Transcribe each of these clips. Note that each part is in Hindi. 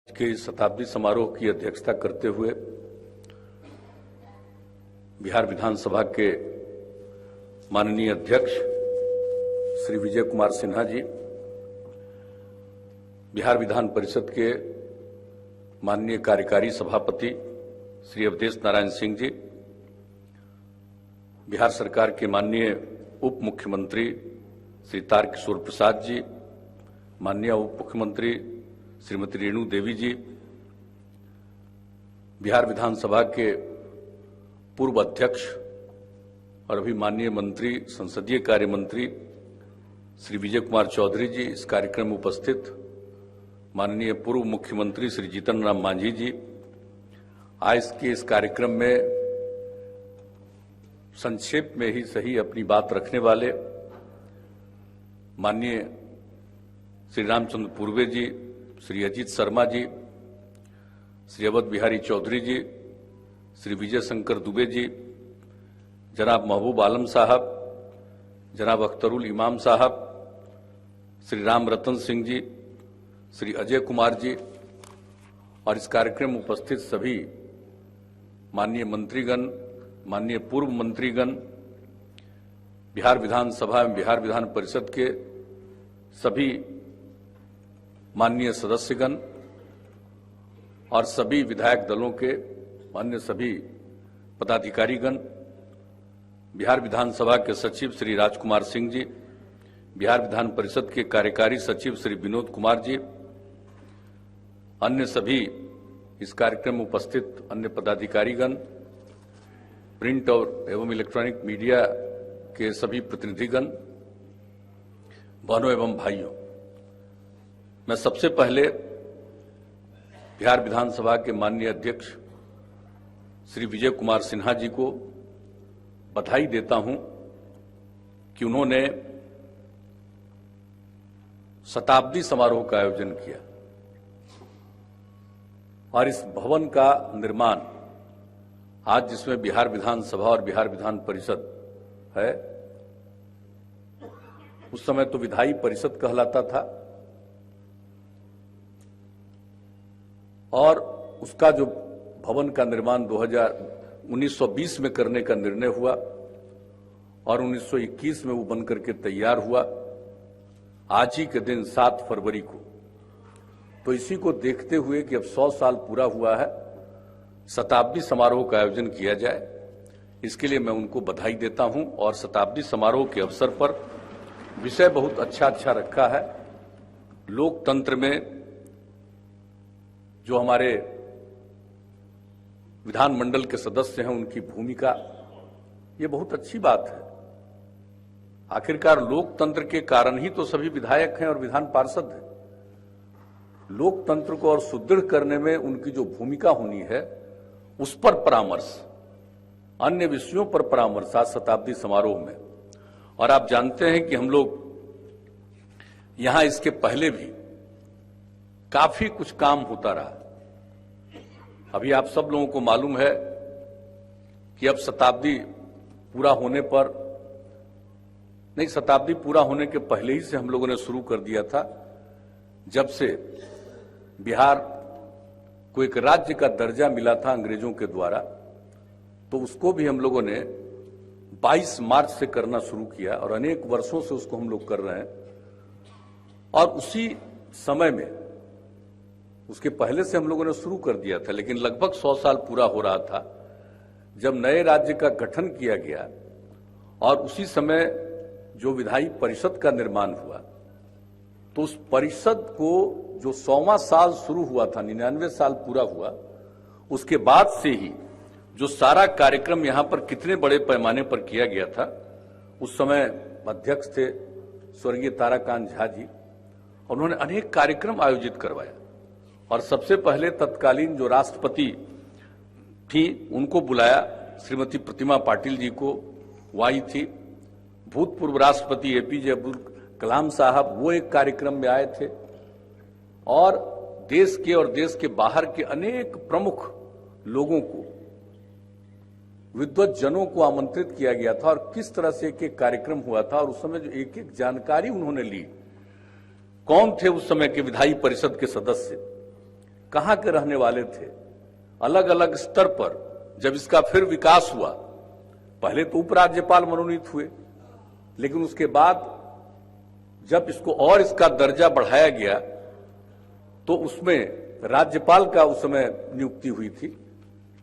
के शताब्दी समारोह की अध्यक्षता करते हुए बिहार विधानसभा के माननीय अध्यक्ष श्री विजय कुमार सिन्हा जी, बिहार विधान परिषद के माननीय कार्यकारी सभापति श्री अवधेश नारायण सिंह जी, बिहार सरकार के माननीय उप मुख्यमंत्री श्री तारकिशोर प्रसाद जी, माननीय उप मुख्यमंत्री श्रीमती रेणु देवी जी, बिहार विधानसभा के पूर्व अध्यक्ष और अभी माननीय मंत्री संसदीय कार्य मंत्री श्री विजय कुमार चौधरी जी, इस कार्यक्रम में उपस्थित माननीय पूर्व मुख्यमंत्री श्री जीतन राम मांझी जी, आज के इस कार्यक्रम में संक्षेप में ही सही अपनी बात रखने वाले माननीय श्री रामचंद्र पूर्वे जी, श्री अजीत शर्मा जी, श्री अवध बिहारी चौधरी जी, श्री विजय शंकर दुबे जी, जनाब महबूब आलम साहब, जनाब अख्तरुल इमाम साहब, श्री राम रतन सिंह जी, श्री अजय कुमार जी और इस कार्यक्रम में उपस्थित सभी माननीय मंत्रीगण, माननीय पूर्व मंत्रीगण, बिहार विधानसभा एवं बिहार विधान परिषद के सभी माननीय सदस्यगण और सभी विधायक दलों के अन्य सभी पदाधिकारीगण, बिहार विधानसभा के सचिव श्री राजकुमार सिंह जी, बिहार विधान परिषद के कार्यकारी सचिव श्री विनोद कुमार जी, अन्य सभी इस कार्यक्रम में उपस्थित अन्य पदाधिकारीगण, प्रिंट और एवं इलेक्ट्रॉनिक मीडिया के सभी प्रतिनिधिगण, बहनों एवं भाइयों, मैं सबसे पहले बिहार विधानसभा के माननीय अध्यक्ष श्री विजय कुमार सिन्हा जी को बधाई देता हूं कि उन्होंने शताब्दी समारोह का आयोजन किया और इस भवन का निर्माण आज जिसमें बिहार विधानसभा और बिहार विधान परिषद है, उस समय तो विधायी परिषद कहलाता था और उसका जो भवन का निर्माण 1920 में करने का निर्णय हुआ और 1921 में वो बनकर के तैयार हुआ, आज ही के दिन 7 फरवरी को। तो इसी को देखते हुए कि अब 100 साल पूरा हुआ है, शताब्दी समारोह का आयोजन किया जाए, इसके लिए मैं उनको बधाई देता हूं। और शताब्दी समारोह के अवसर पर विषय बहुत अच्छा रखा है। लोकतंत्र में जो हमारे विधानमंडल के सदस्य हैं उनकी भूमिका, ये बहुत अच्छी बात है। आखिरकार लोकतंत्र के कारण ही तो सभी विधायक हैं और विधान पार्षद हैं। लोकतंत्र को और सुदृढ़ करने में उनकी जो भूमिका होनी है, उस पर परामर्श, अन्य विषयों पर परामर्श आज शताब्दी समारोह में। और आप जानते हैं कि हम लोग यहां इसके पहले भी काफी कुछ काम होता रहा। अभी आप सब लोगों को मालूम है कि अब शताब्दी पूरा होने पर नहीं, शताब्दी पूरा होने के पहले ही से हम लोगों ने शुरू कर दिया था। जब से बिहार को एक राज्य का दर्जा मिला था अंग्रेजों के द्वारा, तो उसको भी हम लोगों ने 22 मार्च से करना शुरू किया और अनेक वर्षों से उसको हम लोग कर रहे हैं। और उसी समय में, उसके पहले से हम लोगों ने शुरू कर दिया था, लेकिन लगभग 100 साल पूरा हो रहा था जब नए राज्य का गठन किया गया और उसी समय जो विधायी परिषद का निर्माण हुआ, तो उस परिषद को जो 100वां साल शुरू हुआ था, 99 साल पूरा हुआ, उसके बाद से ही जो सारा कार्यक्रम यहां पर कितने बड़े पैमाने पर किया गया था, उस समय अध्यक्ष थे स्वर्गीय ताराकांत झा जी, उन्होंने अनेक कार्यक्रम आयोजित करवाया। और सबसे पहले तत्कालीन जो राष्ट्रपति थी उनको बुलाया, श्रीमती प्रतिमा पाटिल जी को, वो आई थी। भूतपूर्व राष्ट्रपति एपीजे अब्दुल कलाम साहब वो एक कार्यक्रम में आए थे और देश के और देश के बाहर के अनेक प्रमुख लोगों को, विद्वत जनों को आमंत्रित किया गया था और किस तरह से एक कार्यक्रम हुआ था और उस समय जो एक जानकारी उन्होंने ली, कौन थे उस समय के विधायी परिषद के सदस्य, कहां के रहने वाले थे। अलग अलग स्तर पर जब इसका फिर विकास हुआ, पहले तो उपराज्यपाल मनोनीत हुए, लेकिन उसके बाद जब इसको और इसका दर्जा बढ़ाया गया तो उसमें राज्यपाल का उस समय नियुक्ति हुई थी।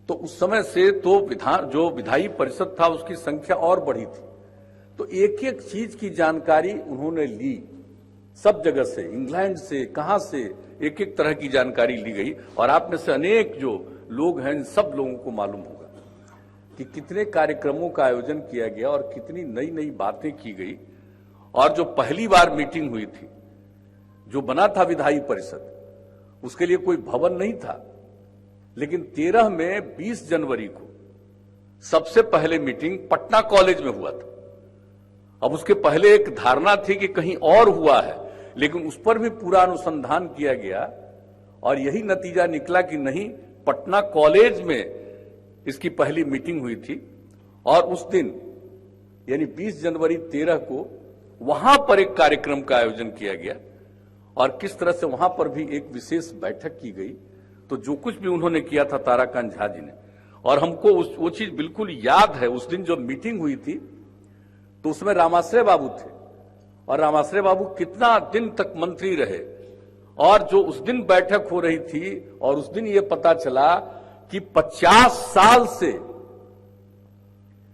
तो उस समय से तो जो विधायी परिषद था उसकी संख्या और बढ़ी थी। तो एक एक चीज की जानकारी उन्होंने ली, सब जगह से, इंग्लैंड से, कहां से, एक एक तरह की जानकारी ली गई। और आप में से अनेक जो लोग हैं, सब लोगों को मालूम होगा कि कितने कार्यक्रमों का आयोजन किया गया और कितनी नई नई बातें की गई। और जो पहली बार मीटिंग हुई थी, जो बना था विधायी परिषद, उसके लिए कोई भवन नहीं था, लेकिन 13 में 20 जनवरी को सबसे पहले मीटिंग पटना कॉलेज में हुआ था। अब उसके पहले एक धारणा थी कि कहीं और हुआ है, लेकिन उस पर भी पूरा अनुसंधान किया गया और यही नतीजा निकला कि नहीं, पटना कॉलेज में इसकी पहली मीटिंग हुई थी। और उस दिन यानी 20 जनवरी 13 को वहां पर एक कार्यक्रम का आयोजन किया गया और किस तरह से वहां पर भी एक विशेष बैठक की गई। तो जो कुछ भी उन्होंने किया था ताराकांत झा जी ने, और हमको वो चीज बिल्कुल याद है। उस दिन जो मीटिंग हुई थी तो उसमें रामाश्रय बाबू थे, और रामाश्रय बाबू कितना दिन तक मंत्री रहे। और जो उस दिन बैठक हो रही थी और उस दिन ये पता चला कि 50 साल से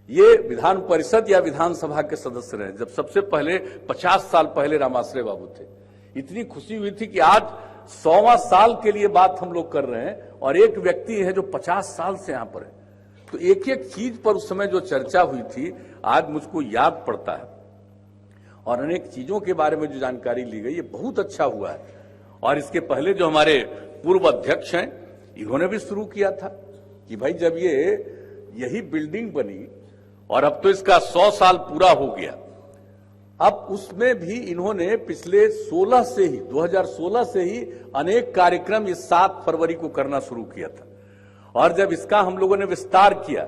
ये विधान परिषद या विधानसभा के सदस्य रहे। जब सबसे पहले 50 साल पहले रामाश्रय बाबू थे, इतनी खुशी हुई थी कि आज 100वां साल के लिए बात हम लोग कर रहे हैं और एक व्यक्ति है जो 50 साल से यहां पर है। तो एक एक चीज पर उस समय जो चर्चा हुई थी आज मुझको याद पड़ता है, और अनेक चीजों के बारे में जो जानकारी ली गई, ये बहुत अच्छा हुआ है। और इसके पहले जो हमारे पूर्व अध्यक्ष हैं, इन्होंने भी शुरू किया था कि भाई जब यही बिल्डिंग बनी और अब तो इसका 100 साल पूरा हो गया, अब उसमें भी इन्होंने पिछले 2016 से ही अनेक कार्यक्रम इस 7 फरवरी को करना शुरू किया था। और जब इसका हम लोगों ने विस्तार किया,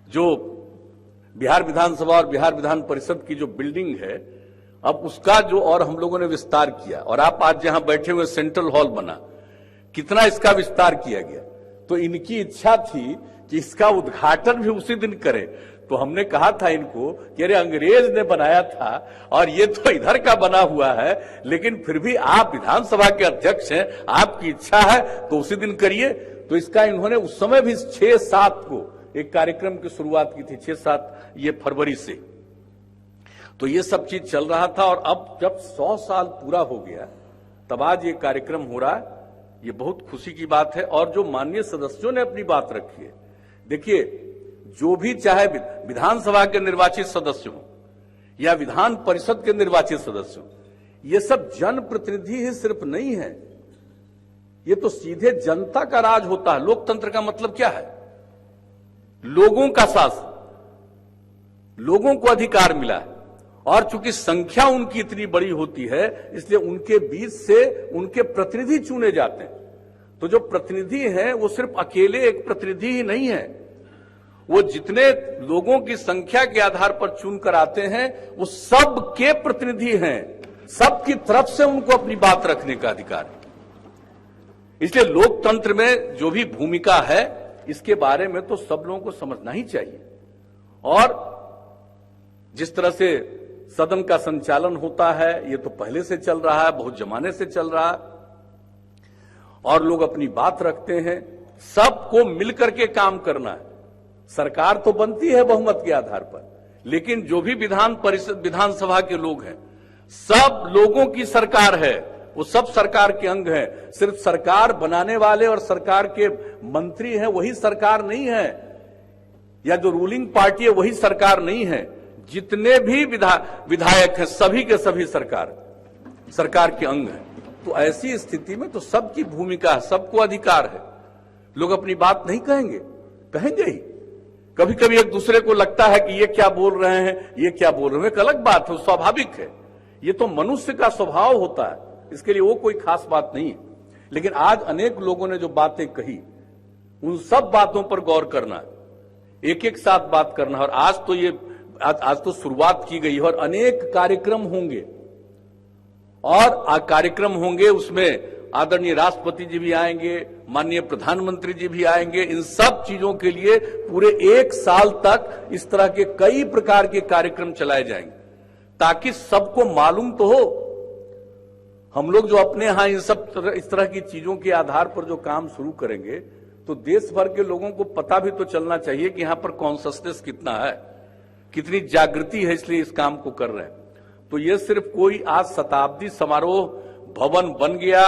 जो बिहार विधानसभा और बिहार विधान परिषद की जो बिल्डिंग है, अब उसका जो और हम लोगों ने विस्तार किया, और आप आज जहां बैठे हुए सेंट्रल हॉल बना, कितना इसका विस्तार किया गया। तो इनकी इच्छा थी कि इसका उद्घाटन भी उसी दिन करें। तो हमने कहा था इनको कि अरे अंग्रेज ने बनाया था और ये तो इधर का बना हुआ है, लेकिन फिर भी आप विधानसभा के अध्यक्ष हैं, आपकी इच्छा है तो उसी दिन करिए। तो इसका इन्होंने उस समय भी 6-7 को एक कार्यक्रम की शुरुआत की थी, 6-7 ये फरवरी से। तो ये सब चीज चल रहा था। और अब जब 100 साल पूरा हो गया, तब आज ये कार्यक्रम हो रहा है, ये बहुत खुशी की बात है। और जो माननीय सदस्यों ने अपनी बात रखी है, देखिए, जो भी चाहे विधानसभा के निर्वाचित सदस्य हो या विधान परिषद के निर्वाचित सदस्य हो, ये सब जनप्रतिनिधि ही सिर्फ नहीं है, ये तो सीधे जनता का राज होता है। लोकतंत्र का मतलब क्या है? लोगों का शासन, लोगों को अधिकार मिला है। और चूंकि संख्या उनकी इतनी बड़ी होती है, इसलिए उनके बीच से उनके प्रतिनिधि चुने जाते हैं। तो जो प्रतिनिधि हैं वो सिर्फ अकेले एक प्रतिनिधि ही नहीं है, वो जितने लोगों की संख्या के आधार पर चुनकर आते हैं, वो सब के प्रतिनिधि हैं, सबकी तरफ से उनको अपनी बात रखने का अधिकार है। इसलिए लोकतंत्र में जो भी भूमिका है, इसके बारे में तो सब लोगों को समझना ही चाहिए। और जिस तरह से सदन का संचालन होता है, ये तो पहले से चल रहा है, बहुत जमाने से चल रहा है, और लोग अपनी बात रखते हैं। सबको मिलकर के काम करना है। सरकार तो बनती है बहुमत के आधार पर, लेकिन जो भी विधान परिषद विधानसभा के लोग हैं, सब लोगों की सरकार है, वो सब सरकार के अंग हैं। सिर्फ सरकार बनाने वाले और सरकार के मंत्री हैं वही सरकार नहीं है, या जो रूलिंग पार्टी है वही सरकार नहीं है। जितने भी विधायक हैं, सभी के सभी सरकार के अंग हैं। तो ऐसी स्थिति में तो सबकी भूमिका है, सबको अधिकार है। लोग अपनी बात नहीं कहेंगे ही। कभी कभी एक दूसरे को लगता है कि ये क्या बोल रहे हैं, ये क्या बोल रहे हैं, एक अलग बात है, स्वाभाविक है। ये तो मनुष्य का स्वभाव होता है, इसके लिए वो कोई खास बात नहीं है। लेकिन आज अनेक लोगों ने जो बातें कही, उन सब बातों पर गौर करना, एक एक साथ बात करना। और आज तो शुरुआत की गई है और अनेक कार्यक्रम होंगे, और कार्यक्रम होंगे, उसमें आदरणीय राष्ट्रपति जी भी आएंगे, माननीय प्रधानमंत्री जी भी आएंगे। इन सब चीजों के लिए पूरे 1 साल तक इस तरह के कई प्रकार के कार्यक्रम चलाए जाएंगे, ताकि सबको मालूम तो हो। हम लोग जो अपने यहां इस तरह की चीजों के आधार पर जो काम शुरू करेंगे, तो देश भर के लोगों को पता भी तो चलना चाहिए कि यहां पर कॉन्शसनेस कितना है, कितनी जागृति है, इसलिए इस काम को कर रहे हैं। तो ये सिर्फ कोई आज शताब्दी समारोह भवन बन गया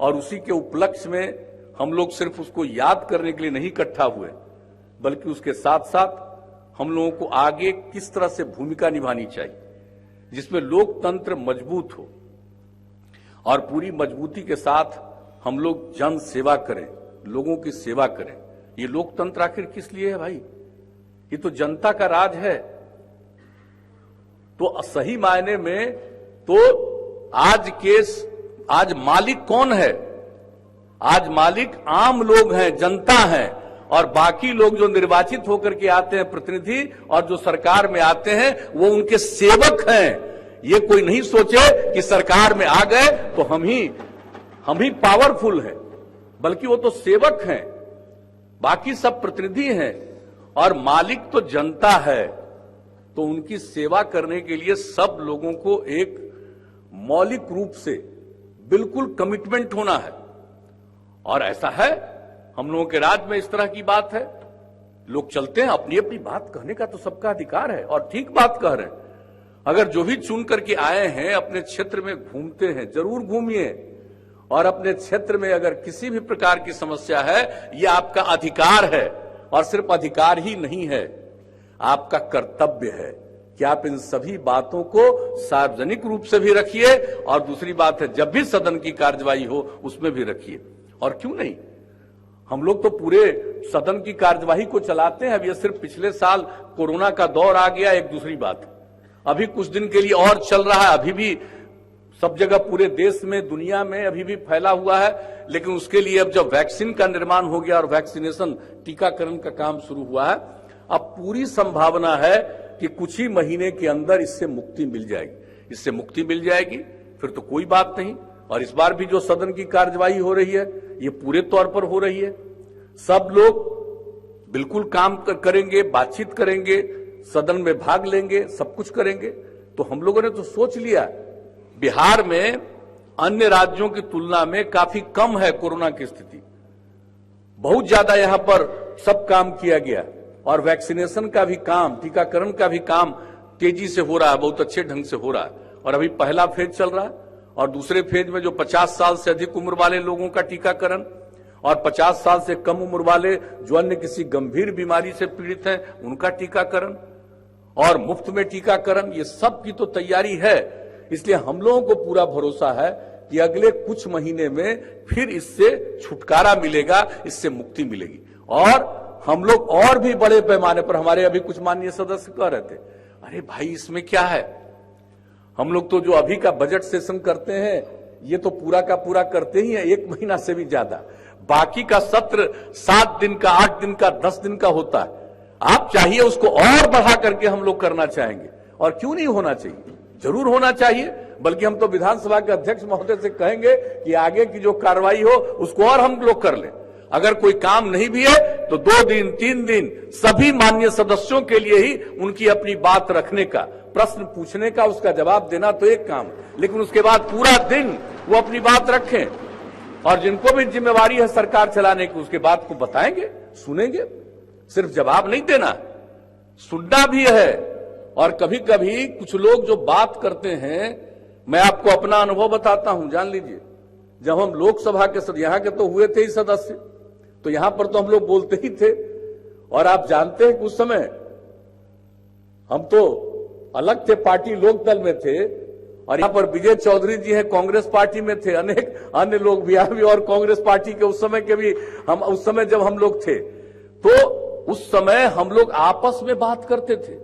और उसी के उपलक्ष्य में हम लोग सिर्फ उसको याद करने के लिए नहीं इकट्ठा हुए, बल्कि उसके साथ साथ हम लोगों को आगे किस तरह से भूमिका निभानी चाहिए, जिसमें लोकतंत्र मजबूत हो और पूरी मजबूती के साथ हम लोग जन सेवा करें, लोगों की सेवा करें। ये लोकतंत्र आखिर किस लिए है भाई? ये तो जनता का राज है। तो सही मायने में तो आज मालिक कौन है? आज मालिक आम लोग हैं, जनता है, और बाकी लोग जो निर्वाचित होकर के आते हैं प्रतिनिधि और जो सरकार में आते हैं वो उनके सेवक हैं। ये कोई नहीं सोचे कि सरकार में आ गए तो हम ही पावरफुल हैं, बल्कि वो तो सेवक हैं, बाकी सब प्रतिनिधि हैं और मालिक तो जनता है। तो उनकी सेवा करने के लिए सब लोगों को एक मौलिक रूप से बिल्कुल कमिटमेंट होना है। और ऐसा है, हम लोगों के राज्य में इस तरह की बात है, लोग चलते हैं, अपनी अपनी बात कहने का तो सबका अधिकार है और ठीक बात कह रहे हैं। अगर जो भी चुन करके आए हैं अपने क्षेत्र में घूमते हैं, जरूर घूमिए, और अपने क्षेत्र में अगर किसी भी प्रकार की समस्या है, यह आपका अधिकार है, और सिर्फ अधिकार ही नहीं है, आपका कर्तव्य है कि आप इन सभी बातों को सार्वजनिक रूप से भी रखिए, और दूसरी बात है जब भी सदन की कार्यवाही हो उसमें भी रखिए। और क्यों नहीं, हम लोग तो पूरे सदन की कार्यवाही को चलाते हैं। अब ये सिर्फ पिछले साल कोरोना का दौर आ गया, एक दूसरी बात है, अभी कुछ दिन के लिए और चल रहा है, अभी भी सब जगह पूरे देश में, दुनिया में अभी भी फैला हुआ है। लेकिन उसके लिए अब जब वैक्सीन का निर्माण हो गया और वैक्सीनेशन, टीकाकरण का काम शुरू हुआ है, अब पूरी संभावना है कि कुछ ही महीने के अंदर इससे मुक्ति मिल जाएगी। इससे मुक्ति मिल जाएगी फिर तो कोई बात नहीं। और इस बार भी जो सदन की कार्यवाही हो रही है, ये पूरे तौर पर हो रही है, सब लोग बिल्कुल काम करेंगे, बातचीत करेंगे, सदन में भाग लेंगे, सब कुछ करेंगे। तो हम लोगों ने तो सोच लिया, बिहार में अन्य राज्यों की तुलना में काफी कम है कोरोना की स्थिति, बहुत ज्यादा यहां पर सब काम किया गया, और वैक्सीनेशन का भी काम, टीकाकरण का भी काम तेजी से हो रहा है, बहुत अच्छे ढंग से हो रहा है। और अभी पहला फेज चल रहा है, और दूसरे फेज में जो 50 साल से अधिक उम्र वाले लोगों का टीकाकरण और 50 साल से कम उम्र वाले जो अन्य किसी गंभीर बीमारी से पीड़ित हैं उनका टीकाकरण और मुफ्त में टीकाकरण, ये सब की तो तैयारी है। इसलिए हम लोगों को पूरा भरोसा है कि अगले कुछ महीने में फिर इससे छुटकारा मिलेगा, इससे मुक्ति मिलेगी। और हम लोग और भी बड़े पैमाने पर, हमारे अभी कुछ माननीय सदस्य कह रहे थे, अरे भाई इसमें क्या है, हम लोग तो जो अभी का बजट सेशन करते हैं ये तो पूरा का पूरा करते ही है, 1 महीना से भी ज्यादा। बाकी का सत्र 7 दिन का, 8 दिन का, 10 दिन का होता है। आप चाहिए उसको और बढ़ा करके हम लोग करना चाहेंगे, और क्यों नहीं होना चाहिए, जरूर होना चाहिए। बल्कि हम तो विधानसभा के अध्यक्ष महोदय से कहेंगे कि आगे की जो कार्रवाई हो उसको और हम लोग कर लें। अगर कोई काम नहीं भी है तो 2 दिन 3 दिन सभी माननीय सदस्यों के लिए ही उनकी अपनी बात रखने का, प्रश्न पूछने का, उसका जवाब देना तो एक काम, लेकिन उसके बाद पूरा दिन वो अपनी बात रखें, और जिनको भी जिम्मेवारी है सरकार चलाने की उसके बात को बताएंगे, सुनेंगे। सिर्फ जवाब नहीं देना, सुनना भी है। और कभी कभी कुछ लोग जो बात करते हैं, मैं आपको अपना अनुभव बताता हूं, जान लीजिए। जब हम लोकसभा के सदस्य, यहां के तो हुए थे ही सदस्य, तो यहां पर तो हम लोग बोलते ही थे। और आप जानते हैं कि उस समय हम तो अलग थे, पार्टी लोकदल में थे, और यहां पर विजय चौधरी जी हैं, कांग्रेस पार्टी में थे, अनेक अन्य लोग भी और कांग्रेस पार्टी के उस समय के भी, हम उस समय जब हम लोग थे, तो उस समय हम लोग आपस में बात करते थे,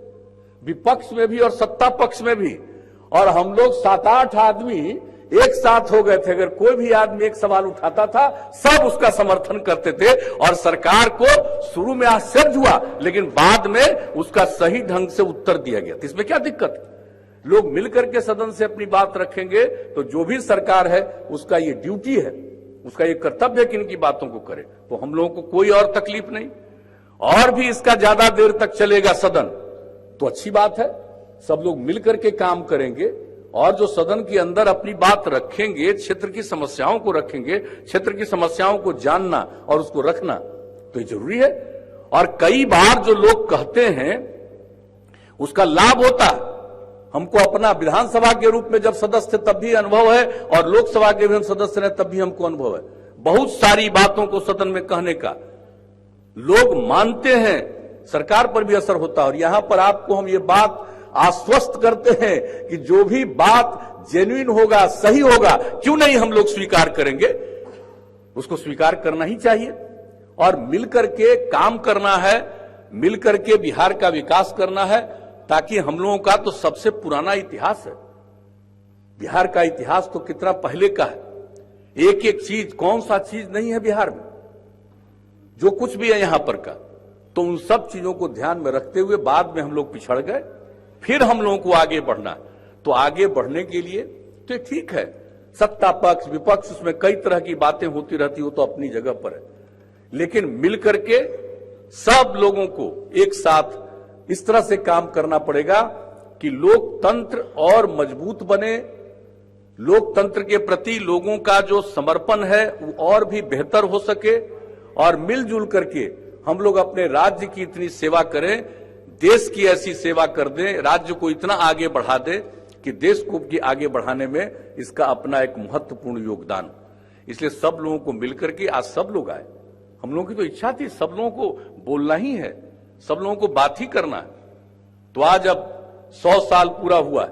विपक्ष में भी और सत्ता पक्ष में भी। और हम लोग 7-8 आदमी एक साथ हो गए थे। अगर कोई भी आदमी एक सवाल उठाता था, सब उसका समर्थन करते थे, और सरकार को शुरू में आश्चर्य हुआ, लेकिन बाद में उसका सही ढंग से उत्तर दिया गया। इसमें क्या दिक्कत है? लोग मिलकर के सदन से अपनी बात रखेंगे तो जो भी सरकार है उसका ये ड्यूटी है, उसका ये कर्तव्य है कि इनकी बातों को करे। तो हम लोगों को कोई और तकलीफ नहीं, और भी इसका ज्यादा देर तक चलेगा सदन तो अच्छी बात है, सब लोग मिलकर के काम करेंगे और जो सदन के अंदर अपनी बात रखेंगे, क्षेत्र की समस्याओं को रखेंगे, क्षेत्र की समस्याओं को जानना और उसको रखना तो ये जरूरी है। और कई बार जो लोग कहते हैं उसका लाभ होता है। हमको अपना विधानसभा के रूप में जब सदस्य तब भी अनुभव है और लोकसभा के भी हम सदस्य हैं तब भी हमको अनुभव है। बहुत सारी बातों को सदन में कहने का लोग मानते हैं, सरकार पर भी असर होता है। और यहां पर आपको हम ये बात आश्वस्त करते हैं कि जो भी बात जेन्युइन होगा, सही होगा, क्यों नहीं हम लोग स्वीकार करेंगे, उसको स्वीकार करना ही चाहिए और मिलकर के काम करना है, मिलकर के बिहार का विकास करना है, ताकि हम लोगों का तो सबसे पुराना इतिहास है। बिहार का इतिहास तो कितना पहले का है, एक एक चीज, कौन सा चीज नहीं है बिहार में, जो कुछ भी है यहां पर का, तो उन सब चीजों को ध्यान में रखते हुए बाद में हम लोग पिछड़ गए, फिर हम लोगों को आगे बढ़ना। तो आगे बढ़ने के लिए तो ठीक है, सत्ता पक्ष विपक्ष उसमें कई तरह की बातें होती रहती, हो तो अपनी जगह पर है, लेकिन मिलकर के सब लोगों को एक साथ इस तरह से काम करना पड़ेगा कि लोकतंत्र और मजबूत बने, लोकतंत्र के प्रति लोगों का जो समर्पण है वो और भी बेहतर हो सके, और मिलजुल करके हम लोग अपने राज्य की इतनी सेवा करें, देश की ऐसी सेवा कर दें, राज्य को इतना आगे बढ़ा दें कि देश को भी आगे बढ़ाने में इसका अपना एक महत्वपूर्ण योगदान। इसलिए सब लोगों को मिलकर के आज सब लोग आए। हम लोगों की तो इच्छा थी सब लोगों को बोलना ही है, सब लोगों को बात ही करना है। तो आज अब 100 साल पूरा हुआ है।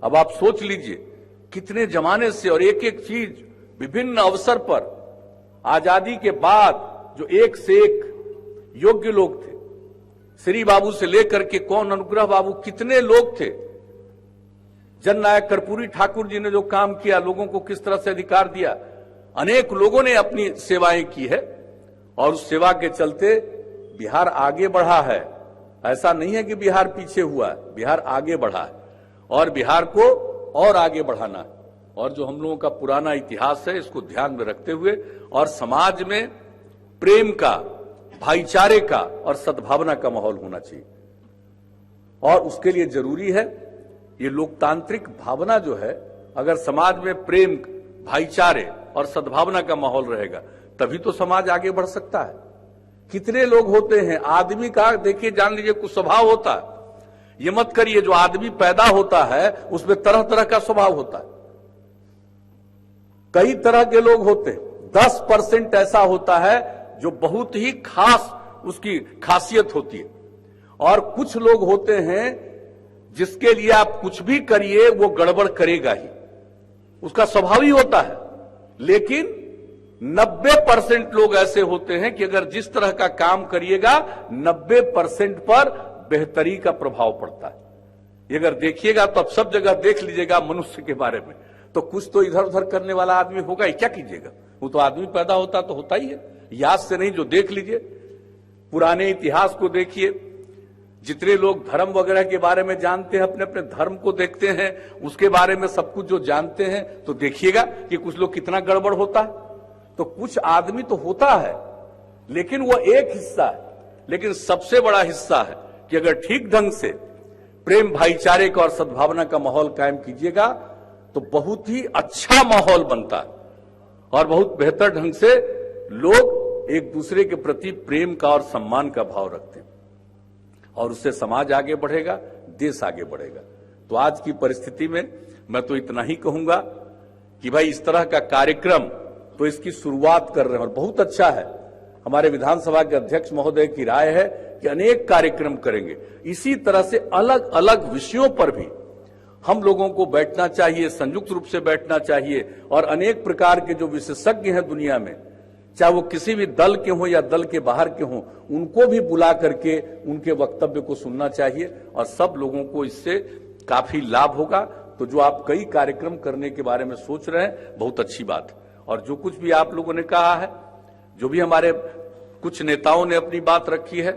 अब आप सोच लीजिए कितने जमाने से और एक एक चीज विभिन्न अवसर पर आजादी के बाद जो एक से एक योग्य लोग थे, श्री बाबू से लेकर के कौन अनुग्रह बाबू, कितने लोग थे, जननायक कर्पूरी ठाकुर जी ने जो काम किया, लोगों को किस तरह से अधिकार दिया, अनेक लोगों ने अपनी सेवाएं की है और उस सेवा के चलते बिहार आगे बढ़ा है। ऐसा नहीं है कि बिहार पीछे हुआ है, बिहार आगे बढ़ा है और बिहार को और आगे बढ़ाना है। और जो हम लोगों का पुराना इतिहास है इसको ध्यान में रखते हुए और समाज में प्रेम का, भाईचारे का और सद्भावना का माहौल होना चाहिए। और उसके लिए जरूरी है ये लोकतांत्रिक भावना जो है, अगर समाज में प्रेम, भाईचारे और सद्भावना का माहौल रहेगा तभी तो समाज आगे बढ़ सकता है। कितने लोग होते हैं, आदमी का देखिए, जान लीजिए कुछ स्वभाव होता है, ये मत करिए, जो आदमी पैदा होता है उसमें तरह तरह का स्वभाव होता है, कई तरह के लोग होते हैं। 10% ऐसा होता है जो बहुत ही खास उसकी खासियत होती है, और कुछ लोग होते हैं जिसके लिए आप कुछ भी करिए वो गड़बड़ करेगा ही, उसका स्वभाव ही होता है। लेकिन 90% लोग ऐसे होते हैं कि अगर जिस तरह का काम करिएगा 90% पर बेहतरी का प्रभाव पड़ता है। ये अगर देखिएगा तो अब सब जगह देख लीजिएगा मनुष्य के बारे में, तो कुछ तो इधर उधर करने वाला आदमी होगा ही, क्या कीजिएगा, वो तो आदमी पैदा होता तो होता ही है, याद से नहीं। जो देख लीजिए पुराने इतिहास को देखिए, जितने लोग धर्म वगैरह के बारे में जानते हैं, अपने अपने धर्म को देखते हैं, उसके बारे में सब कुछ जो जानते हैं, तो देखिएगा कि कुछ लोग कितना गड़बड़ होता है। तो कुछ आदमी तो होता है लेकिन वो एक हिस्सा है, लेकिन सबसे बड़ा हिस्सा है कि अगर ठीक ढंग से प्रेम, भाईचारे का और सद्भावना का माहौल कायम कीजिएगा तो बहुत ही अच्छा माहौल बनता है और बहुत बेहतर ढंग से लोग एक दूसरे के प्रति प्रेम का और सम्मान का भाव रखते हैं और उससे समाज आगे बढ़ेगा, देश आगे बढ़ेगा। तो आज की परिस्थिति में मैं तो इतना ही कहूंगा कि भाई इस तरह का कार्यक्रम तो इसकी शुरुआत कर रहे हैं और बहुत अच्छा है। हमारे विधानसभा के अध्यक्ष महोदय की राय है कि अनेक कार्यक्रम करेंगे। इसी तरह से अलग अलग विषयों पर भी हम लोगों को बैठना चाहिए, संयुक्त रूप से बैठना चाहिए और अनेक प्रकार के जो विशेषज्ञ हैं दुनिया में, चाहे वो किसी भी दल के हों या दल के बाहर के हों, उनको भी बुला करके उनके वक्तव्य को सुनना चाहिए और सब लोगों को इससे काफी लाभ होगा। तो जो आप कई कार्यक्रम करने के बारे में सोच रहे हैं, बहुत अच्छी बात है। और जो कुछ भी आप लोगों ने कहा है, जो भी हमारे कुछ नेताओं ने अपनी बात रखी है,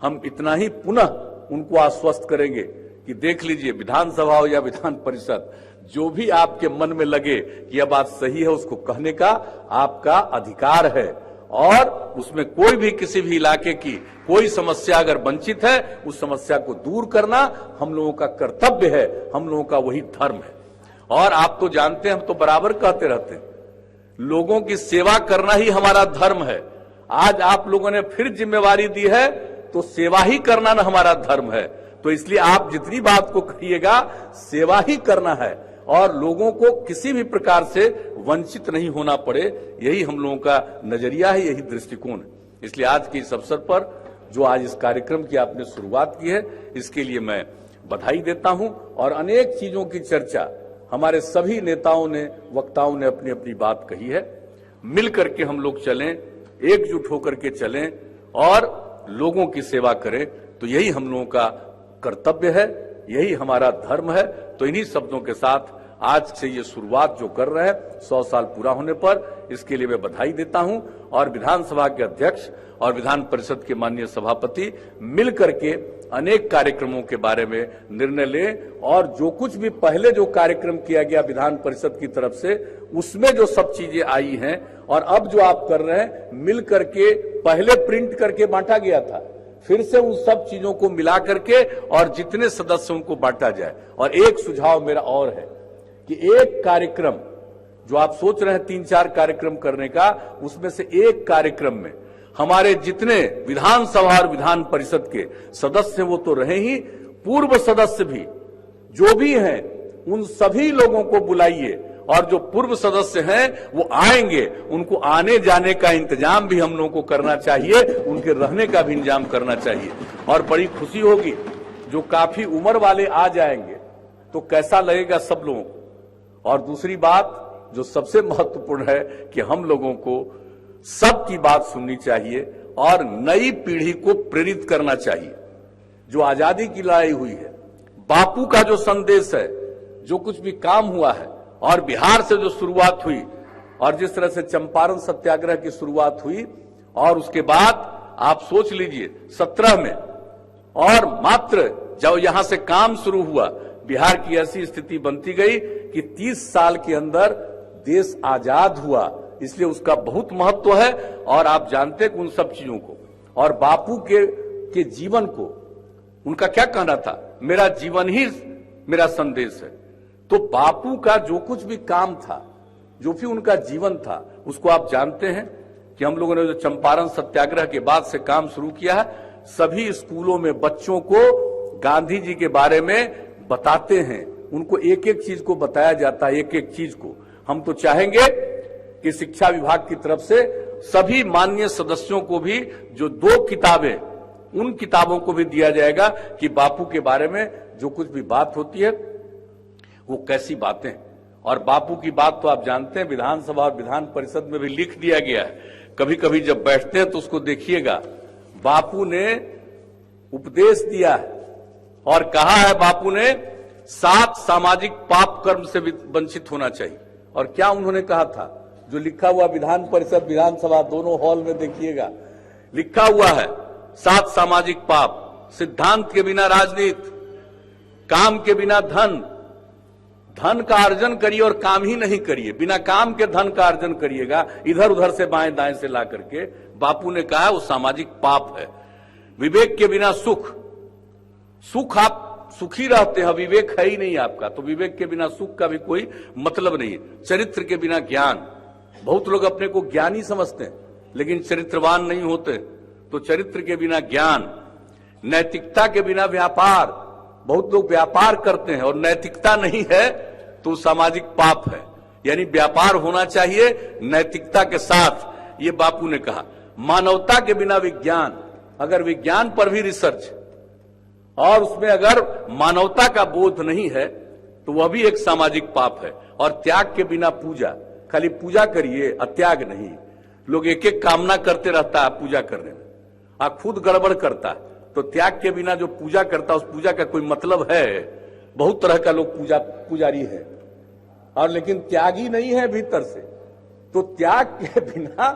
हम इतना ही पुनः उनको आश्वस्त करेंगे कि देख लीजिए विधानसभा हो या विधान परिषद, जो भी आपके मन में लगे कि यह बात सही है उसको कहने का आपका अधिकार है, और उसमें कोई भी किसी भी इलाके की कोई समस्या अगर वंचित है उस समस्या को दूर करना हम लोगों का कर्तव्य है, हम लोगों का वही धर्म है। और आप तो जानते हैं, हम तो बराबर कहते रहते हैं, लोगों की सेवा करना ही हमारा धर्म है। आज आप लोगों ने फिर जिम्मेवारी दी है तो सेवा ही करना ना हमारा धर्म है। तो इसलिए आप जितनी बात को कहिएगा सेवा ही करना है और लोगों को किसी भी प्रकार से वंचित नहीं होना पड़े, यही हम लोगों का नजरिया है, यही दृष्टिकोण है। इसलिए आज के इस अवसर पर जो आज इस कार्यक्रम की आपने शुरुआत की है, इसके लिए मैं बधाई देता हूं। और अनेक चीजों की चर्चा हमारे सभी नेताओं ने, वक्ताओं ने अपनी अपनी बात कही है। मिल करके हम लोग चलें, एकजुट होकर के चलें और लोगों की सेवा करें, तो यही हम लोगों का कर्तव्य है, यही हमारा धर्म है। तो इन्हीं शब्दों के साथ आज से ये शुरुआत जो कर रहे हैं 100 साल पूरा होने पर, इसके लिए मैं बधाई देता हूं। और विधानसभा के अध्यक्ष और विधान परिषद के माननीय सभापति मिल करके अनेक कार्यक्रमों के बारे में निर्णय लें, और जो कुछ भी पहले जो कार्यक्रम किया गया विधान परिषद की तरफ से, उसमें जो सब चीजें आई हैं और अब जो आप कर रहे हैं, मिल करके पहले प्रिंट करके बांटा गया था, फिर से उन सब चीजों को मिला करके और जितने सदस्य उनको बांटा जाए। और एक सुझाव मेरा और है कि एक कार्यक्रम जो आप सोच रहे हैं 3-4 कार्यक्रम करने का, उसमें से एक कार्यक्रम में हमारे जितने विधानसभा और विधान परिषद के सदस्य हैं वो तो रहे ही, पूर्व सदस्य भी जो भी हैं उन सभी लोगों को बुलाइए, और जो पूर्व सदस्य हैं वो आएंगे, उनको आने जाने का इंतजाम भी हम लोगों को करना चाहिए, उनके रहने का भी इंतजाम करना चाहिए। और बड़ी खुशी होगी जो काफी उम्र वाले आ जाएंगे तो कैसा लगेगा सब लोगों को। और दूसरी बात जो सबसे महत्वपूर्ण है कि हम लोगों को सबकी बात सुननी चाहिए और नई पीढ़ी को प्रेरित करना चाहिए। जो आजादी की लड़ाई हुई है, बापू का जो संदेश है, जो कुछ भी काम हुआ है, और बिहार से जो शुरुआत हुई, और जिस तरह से चंपारण सत्याग्रह की शुरुआत हुई, और उसके बाद आप सोच लीजिए 17 में, और मात्र जब यहां से काम शुरू हुआ, बिहार की ऐसी स्थिति बनती गई कि 30 साल के अंदर देश आजाद हुआ। इसलिए उसका बहुत महत्व है। और आप जानते हैं उन सब चीजों को, और बापू के जीवन को, उनका क्या कहना था, मेरा जीवन ही मेरा संदेश है। तो बापू का जो कुछ भी काम था, जो भी उनका जीवन था, उसको आप जानते हैं कि हम लोगों ने जो चंपारण सत्याग्रह के बाद से काम शुरू किया है, सभी स्कूलों में बच्चों को गांधी जी के बारे में बताते हैं, उनको एक एक चीज को बताया जाता है, एक एक चीज को। हम तो चाहेंगे कि शिक्षा विभाग की तरफ से सभी माननीय सदस्यों को भी जो 2 किताबें, उन किताबों को भी दिया जाएगा कि बापू के बारे में जो कुछ भी बात होती है वो कैसी बातें। और बापू की बात तो आप जानते हैं, विधानसभा और विधान परिषद में भी लिख दिया गया है। कभी कभी जब बैठते हैं तो उसको देखिएगा, बापू ने उपदेश दिया है और कहा है, बापू ने 7 सामाजिक पाप कर्म से वंचित होना चाहिए। और क्या उन्होंने कहा था, जो लिखा हुआ विधान परिषद विधानसभा दोनों हॉल में देखिएगा, लिखा हुआ है 7 सामाजिक पाप। सिद्धांत के बिना राजनीति, काम के बिना धन, धन का अर्जन करिए और काम ही नहीं करिए, बिना काम के धन का अर्जन करिएगा इधर उधर से बाएं दाएं से ला करके, बापू ने कहा वो सामाजिक पाप है। विवेक के बिना सुख, सुख आप सुखी रहते हैं, विवेक है ही नहीं आपका, तो विवेक के बिना सुख का भी कोई मतलब नहीं है। चरित्र के बिना ज्ञान, बहुत लोग अपने को ज्ञानी समझते हैं लेकिन चरित्रवान नहीं होते, तो चरित्र के बिना ज्ञान। नैतिकता के बिना व्यापार, बहुत लोग व्यापार करते हैं और नैतिकता नहीं है तो सामाजिक पाप है। यानी व्यापार होना चाहिए नैतिकता के साथ, ये बापू ने कहा। मानवता के बिना विज्ञान, अगर विज्ञान पर भी रिसर्च और उसमें अगर मानवता का बोध नहीं है तो वह भी एक सामाजिक पाप है। और त्याग के बिना पूजा, खाली पूजा करिए अत्याग नहीं। लोग एक एक कामना करते रहता है पूजा करने में, खुद गड़बड़ करता है, तो त्याग के बिना जो पूजा करता है उस पूजा का कोई मतलब है। बहुत तरह का लोग पुजारी है और लेकिन त्यागी नहीं है भीतर से, तो त्याग के बिना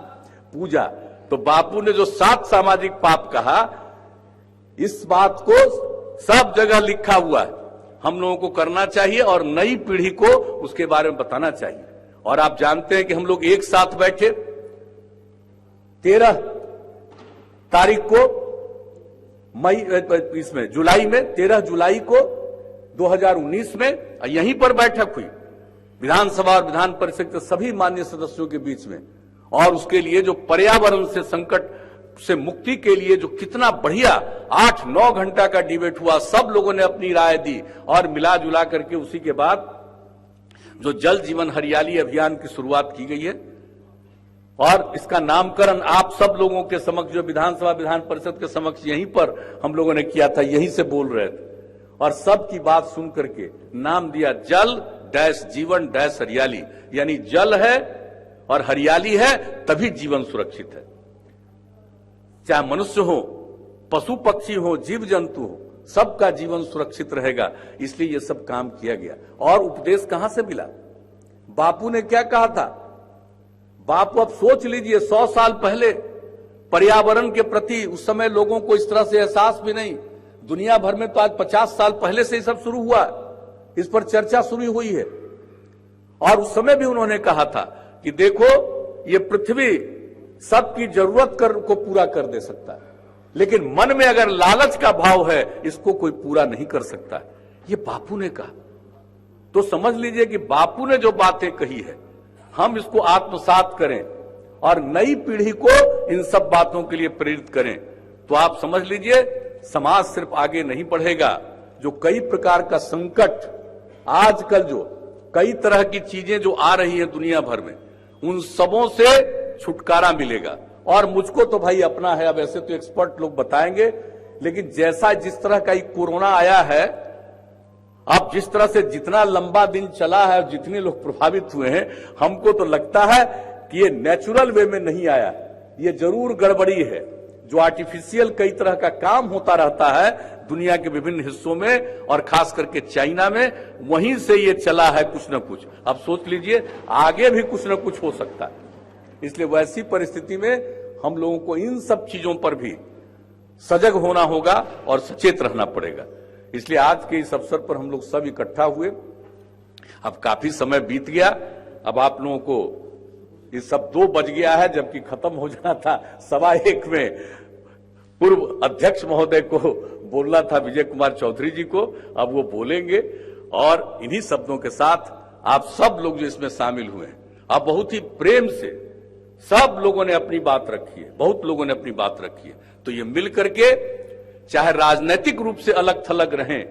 पूजा। तो बापू ने जो 7 सामाजिक पाप कहा, इस बात को सब जगह लिखा हुआ है, हम लोगों को करना चाहिए और नई पीढ़ी को उसके बारे में बताना चाहिए। और आप जानते हैं कि हम लोग एक साथ बैठे 13 तारीख को जुलाई में 13 जुलाई को 2019 में यहीं पर बैठक हुई विधानसभा और विधान परिषद के सभी माननीय सदस्यों के बीच में। और उसके लिए जो पर्यावरण से संकट से मुक्ति के लिए जो कितना बढ़िया 8-9 घंटा का डिबेट हुआ, सब लोगों ने अपनी राय दी और मिला जुला करके उसी के बाद जो जल जीवन हरियाली अभियान की शुरुआत की गई है और इसका नामकरण आप सब लोगों के समक्ष, जो विधानसभा विधान परिषद के समक्ष यहीं पर हम लोगों ने किया था, यहीं से बोल रहे थे और सबकी बात सुन करके नाम दिया जल डैश जीवन डैश हरियाली। यानी जल है और हरियाली है तभी जीवन सुरक्षित है। चाहे मनुष्य हो, पशु पक्षी हो, जीव जंतु हो, सबका जीवन सुरक्षित रहेगा। इसलिए यह सब काम किया गया। और उपदेश कहां से मिला? बापू ने क्या कहा था? बापू, अब सोच लीजिए, 100 साल पहले पर्यावरण के प्रति उस समय लोगों को इस तरह से एहसास भी नहीं। दुनिया भर में तो आज 50 साल पहले से ही सब शुरू हुआ, इस पर चर्चा शुरू हुई है। और उस समय भी उन्होंने कहा था कि देखो, ये पृथ्वी सबकी जरूरत को पूरा कर दे सकता है, लेकिन मन में अगर लालच का भाव है, इसको कोई पूरा नहीं कर सकता। ये बापू ने कहा। तो समझ लीजिए कि बापू ने जो बातें कही है, हम इसको आत्मसात करें और नई पीढ़ी को इन सब बातों के लिए प्रेरित करें, तो आप समझ लीजिए समाज सिर्फ आगे नहीं बढ़ेगा। जो कई प्रकार का संकट आजकल, जो कई तरह की चीजें जो आ रही है दुनिया भर में, उन सबों से छुटकारा मिलेगा। और मुझको तो भाई अपना है, अब ऐसे तो एक्सपर्ट लोग बताएंगे, लेकिन जैसा जिस तरह का कोरोना आया है, अब जिस तरह से जितना लंबा दिन चला है और जितने लोग प्रभावित हुए हैं, हमको तो लगता है कि ये नेचुरल वे में नहीं आया, ये जरूर गड़बड़ी है। जो आर्टिफिशियल कई तरह का काम होता रहता है दुनिया के विभिन्न हिस्सों में और खास करके चाइना में, वहीं से ये चला है कुछ न कुछ। अब सोच लीजिए आगे भी कुछ न कुछ हो सकता है। इसलिए वैसी परिस्थिति में हम लोगों को इन सब चीजों पर भी सजग होना होगा और सचेत रहना पड़ेगा। इसलिए आज के इस अवसर पर हम लोग सब इकट्ठा हुए। अब काफी समय बीत गया, अब आप लोगों को ये सब 2 बज गया है, जबकि खत्म हो जाना था 1:15 में। पूर्व अध्यक्ष महोदय को बोलना था, विजय कुमार चौधरी जी को, अब वो बोलेंगे। और इन्हीं शब्दों के साथ आप सब लोग जो इसमें शामिल हुए हैं, अब बहुत ही प्रेम से सब लोगों ने अपनी बात रखी है, बहुत लोगों ने अपनी बात रखी है। तो ये मिल करके, चाहे राजनीतिक रूप से अलग थलग रहें,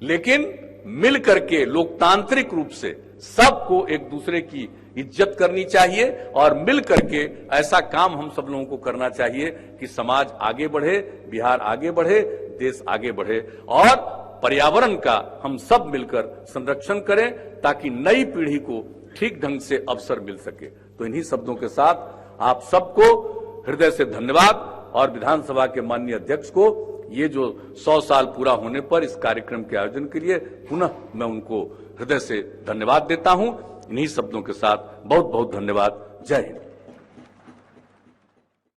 लेकिन मिल करके लोकतांत्रिक रूप से सबको एक दूसरे की इज्जत करनी चाहिए और मिल करके ऐसा काम हम सब लोगों को करना चाहिए कि समाज आगे बढ़े, बिहार आगे बढ़े, देश आगे बढ़े और पर्यावरण का हम सब मिलकर संरक्षण करें, ताकि नई पीढ़ी को ठीक ढंग से अवसर मिल सके। तो इन्हीं शब्दों के साथ आप सबको हृदय से धन्यवाद और विधानसभा के माननीय अध्यक्ष को ये जो 100 साल पूरा होने पर इस कार्यक्रम के आयोजन के लिए पुनः मैं उनको हृदय से धन्यवाद देता हूं। इन्हीं शब्दों के साथ बहुत बहुत धन्यवाद। जय हिंद।